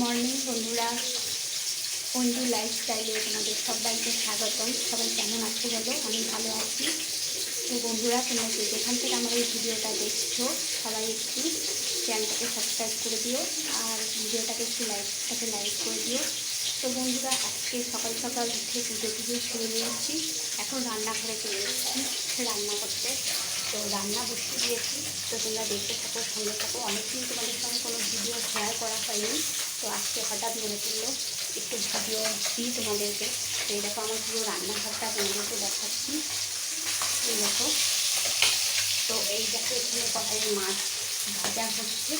Morning বন্ধুরা, অঞ্জু লাইফস্টাইলে তোমাদের সবাইকে স্বাগতম। সবাই কেমন আছো বলো? আমি ভালো আছি। তো বন্ধুরা, তোমরা যেখান থেকে আমার এই ভিডিওটা দেখছো সবাই একটু চ্যানেলটাকে সাবস্ক্রাইব করে দিও আর ভিডিওটাকে একটু লাইক করে দিও। তো বন্ধুরা, আজকে সকাল সকাল উঠে পুজো সেরে নিয়েছি। এখন রান্নাঘরে চলে এসেছি রান্না করতে। তো রান্না বসিয়ে দিয়েছি। তো তোমরা দেখতে থাকো, সঙ্গে থাকো। অনেকদিন তোমাদের সঙ্গে কোনো ভিডিও শেয়ার করা হয়নি, তো আজকে হঠাৎ মনে করলো একটু ভিডিও দিই তোমাদেরকে। তো এই দেখো আমার পুরো রান্নাঘরটা তোমাদেরকে দেখাচ্ছি। এই দেখো, তো এই দেখো এখানে কড়াইয়ে মাছ ভাজা হচ্ছে,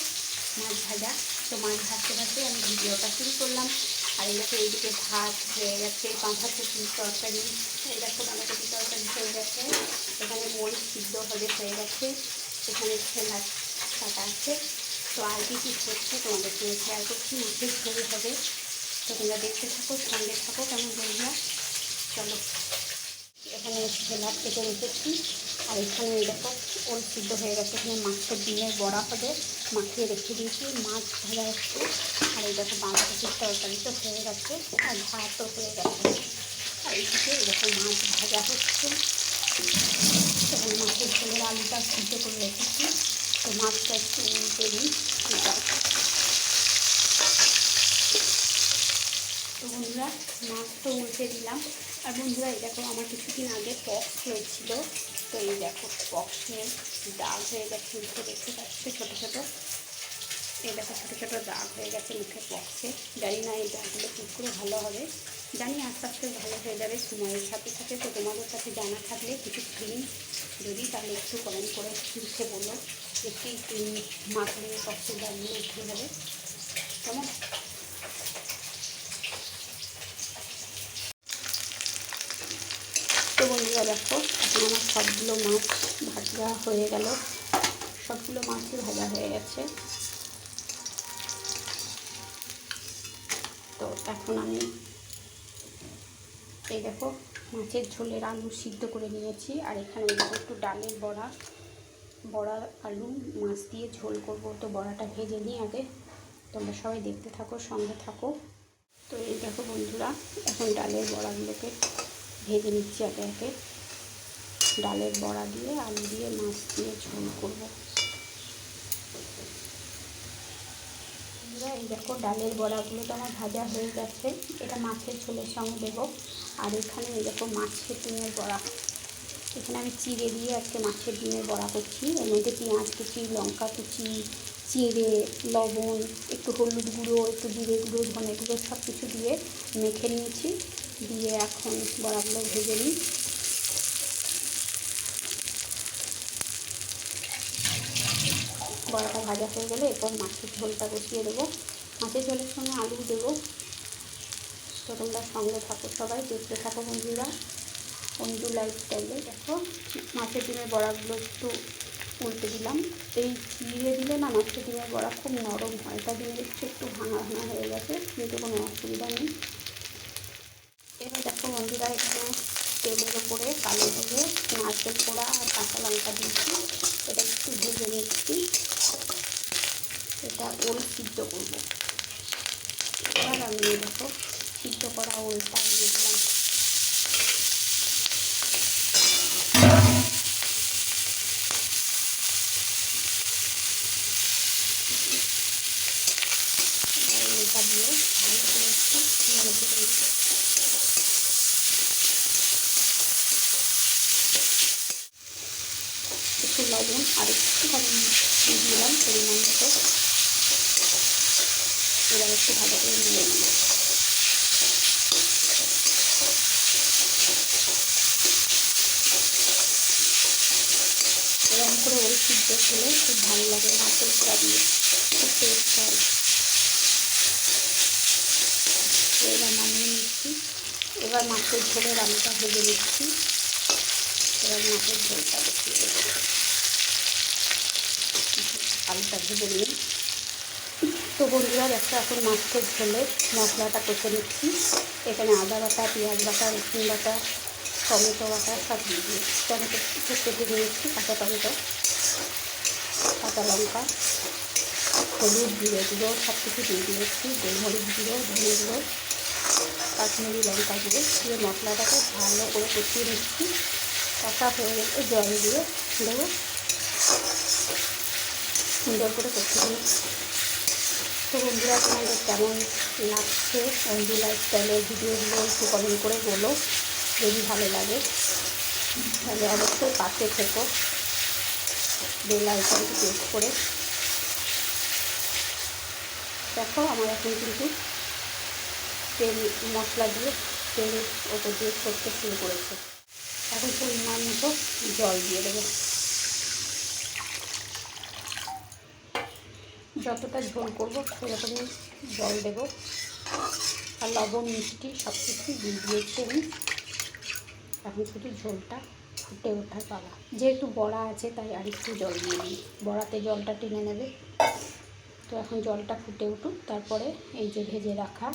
মাছ ভাজা। তো মাছ ভাজতে ভাজতে আমি ভিডিওটা শুরু করলাম। আর এই দেখো এইদিকে ভাত হয়ে গেছে, বাঁধাকপির তরকারি। এই দেখো বাঁধাকপির তরকারি হয়ে গেছে, এখানে ওল সিদ্ধ হয়ে গেছে, এখানে ছেলা কাটা আছে। তো আর কি হচ্ছে তোমাদের সঙ্গে শেয়ার করছি। মাছের ঝোল হবে। তো তোমরা দেখতে থাকো, সঙ্গে থাকো। কেমন বন্ধুরা, চলো। এখানে ছেলা কেটে রেখেছি আর এখানে দেখো ওল সিদ্ধ হয়ে গেছে। এখানে মাছের ডিমের বড়া হবে, মাখিয়ে রেখে দিয়েছি। মাছ ভাজা হচ্ছে আর এই দেখো বাঁধাকপির তরকারি তো হয়ে গেছে আর ভাতও হয়ে গেছে। আর এইদিকে এরকম মাছ ভাজা হচ্ছে। এখানে মাছের ঝোলের আলুটা সিদ্ধ করে রেখেছি। তো মাছটা একটু উল্টে দিই। তো বন্ধুরা, মাছ তো উল্টে দিলাম। আর বন্ধুরা, এই দেখো আমার কিছুদিন আগে পক্স হয়েছিল। তো এই দেখো পক্সের দাগ হয়ে গেছে, মুখে দেখতে পাচ্ছি ছোটো ছোটো। এই দেখো ছোটো ছোটো দাগ হয়ে গেছে মুখে পক্সে। জানি না এই দাগগুলো কী করে ভালো হবে, জানি আস্তে আস্তে ভালো হয়ে যাবে সময়ের সাথে সাথে। তো তোমাদের কাছে জানা থাকলে কিছু ক্রিম যদি, তাহলে একটু কমেন্ট করে লিখে বলো একটি ক্রিম মাখলে পক্সের দাগগুলো উঠে যাবে। কেমন? তো বন্ধুরা দেখো, এখন আমার সবগুলো মাছ ভাজা হয়ে গেল, সবগুলো মাছই ভাজা হয়ে গেছে। তো এখন আমি এই দেখো মাছের ঝোলের আলু সিদ্ধ করে নিয়েছি। আর এখানে দেখো একটু ডালের বড়া আলু মাছ দিয়ে ঝোল করব। তো বড়াটা ভেজে নিই আগে। তোমরা সবাই দেখতে থাকো, সঙ্গে থাকো। তো এই দেখো বন্ধুরা, এখন ডালের বড়াগুলোকে ভেজে নিচ্ছি একে একে। ডালের বড়া দিয়ে আলু দিয়ে মাছ দিয়ে ঝোল করব। এই দেখো ডালের বড়াগুলো তো আমার ভাজা হয়ে গেছে। এটা মাছের ঝোলের সঙ্গে দেবো। আর এখানে এই দেখো মাছের ডিমের বড়া, এখানে আমি চিড়ে দিয়ে আজকে মাছের ডিমের বড়া করছি। এর মধ্যে পেঁয়াজ কুচি, লঙ্কা কুচি, চিড়ে, লবণ, একটু হলুদ গুঁড়ো, একটু জিরে গুঁড়ো, ধনে গুঁড়ো সব কিছু দিয়ে মেখে নিয়েছি। দিয়ে এখন বড়াগুলো ভেজে নিই। বড়াটা ভাজা হয়ে গেলে এরপর মাছের ঝোলটা বসিয়ে দেবো। মাছের ঝোলের সঙ্গে আলু দেবো। তো তোমরা সঙ্গে থাকো, সবাই দেখতে থাকো বন্ধুরা। অঞ্জু লাইফস্টাইলে দেখো মাছের ডিমের বড়াগুলো একটু উল্টে দিলাম। এই চিড়ে দিলে না মাছের ডিমের বড়া খুব নরম হয়, তাই জন্য একটু ভাঙা হয়ে গেছে, কিন্তু কোনো অসুবিধা নেই। এবার দেখো বন্ধুরা, এখানে তেলের ওপরে কালো জিরে, নারকেল পোড়া আর কাঁচা লঙ্কা দিয়েছি। এটা একটু ভেজে নিচ্ছি। এটা ওল সিদ্ধ করবো। এবার আমি দেখো সিদ্ধ করা ওলটা দিয়ে দিলাম। ওলটা দিয়ে ভালো করে একটু নেড়ে চেড়ে একটু লবণ আর একটুখানি দিয়ে দিলাম পরিমাণ মতো। এবার একটু ভালো করে নিয়ে নেব। এরকম করে ওল সিদ্ধ খেলে খুব ভালো লাগে, নারকেল পোড়া দিয়ে খুব টেস্ট হয়। এবার নামিয়ে নিচ্ছি। এবার মাছের ঝোলের আলুটা ভেজে নিচ্ছি। এবার মাছের ঝোলটা বসিয়ে দেবো। আলুটা ভেজে নিই। তো বন্ধুরা দেখো, এখন মাছের ঝোলে মশলাটা কষে নিচ্ছি। এখানে আদা বাটা, পেঁয়াজ বাটা, রসুন বাটা, টমেটো বাটা সব দিয়ে দিই। টমেটো কেটে নিয়েছি, কাঁচা টমেটো, কাঁচা লঙ্কা, হলুদ, জিরে গুঁড়ো সব কিছু দিয়ে দিয়েছি, গোলমরিচ গুঁড়ো, ধনে গুঁড়ো, কাশ্মীরি লঙ্কা গুঁড়ো দিয়ে মশলাটাকে ভালো করে কষিয়ে নিচ্ছি। কষা হয়ে গেলে জল দিয়ে দেবো, সুন্দর করে কষিয়ে নিচ্ছি। তো বন্ধুরা, তোমাদের কেমন লাগছে অঞ্জু লাইফস্টাইলের ভিডিওগুলো একটু কমেন্ট করে বলো। যদি ভালো লাগে তাহলে অবশ্যই পাশে থেকো, বেল আইকনটি প্রেস করে। দেখো আমার এখন কিন্তু তেল মশলা দিয়ে তেলের ওপর দিয়ে করতে শুরু করেছে। এখন পরিমাণ মতো জল দিয়ে দেবো, যতটা ঝোল করবো সেরকমই জল দেবো। আর লবণ মিষ্টি সব কিছুই দিয়ে দিয়েছি আমি। এখন শুধু ঝোলটা ফুটে ওঠার পালা। যেহেতু বড়া আছে তাই আর একটু জল দিয়ে দিই, বড়াতে জলটা টেনে নেবে। তো এখন জলটা ফুটে উঠুক, তারপরে এই যে ভেজে রাখা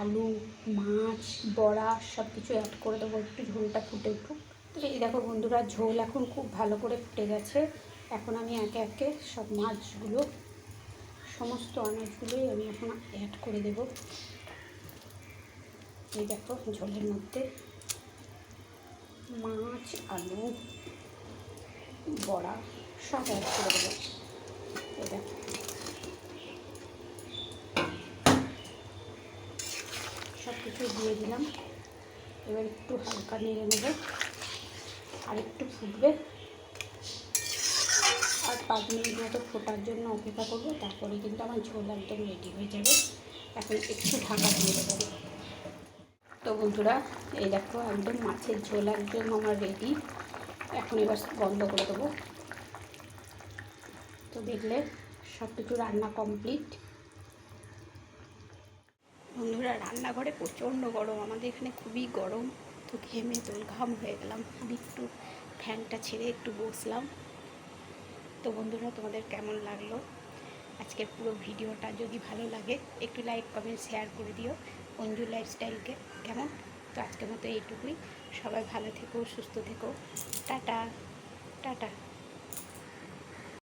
আলু, মাছ, বড়া সব কিছু অ্যাড করে দেবো, একটু ঝোলটা ফুটে উঠুক। তো এই দেখো বন্ধুরা, ঝোল এখন খুব ভালো করে ফুটে গেছে। এখন আমি একে একে সব মাছগুলো, সমস্ত আনাজগুলোই আমি এখন অ্যাড করে দেব। এই দেখো ঝোলের মধ্যে মাছ, আলু, বড়া সব অ্যাড করে দেবো। এই দেখো সব কিছু দিয়ে দিলাম। এবার একটু হালকা নেড়ে নেব, আর একটু ফুটবে, আর 5 মিনিট মতো ফোটার জন্য অপেক্ষা করবো। তারপরে কিন্তু আমার ঝোল একদম রেডি হয়ে যাবে। এখন একটু ঢাকা দিয়ে দেবো। তো বন্ধুরা, এই দেখো একদম মাছের ঝোল একদম আমার রেডি। এখন এবার বন্ধ করে দেবো। তো দেখলে সব কিছু রান্না কমপ্লিট। বন্ধুরা, রান্নাঘরে প্রচণ্ড গরম, আমাদের এখানে খুবই গরম। তো ঘেমে ঘাম হয়ে গেলাম, আমি একটু ফ্যানটা ছেড়ে একটু বসলাম। তো বন্ধুরা, তোমাদের কেমন লাগলো আজকের পুরো ভিডিওটা? যদি ভালো লাগে একটু লাইক, কমেন্ট, শেয়ার করে দিও অঞ্জু লাইফস্টাইলকে, কেমন? তো আজকের মতো এইটুকুই। সবাই ভালো থেকো, সুস্থ থেকো। Tata tata.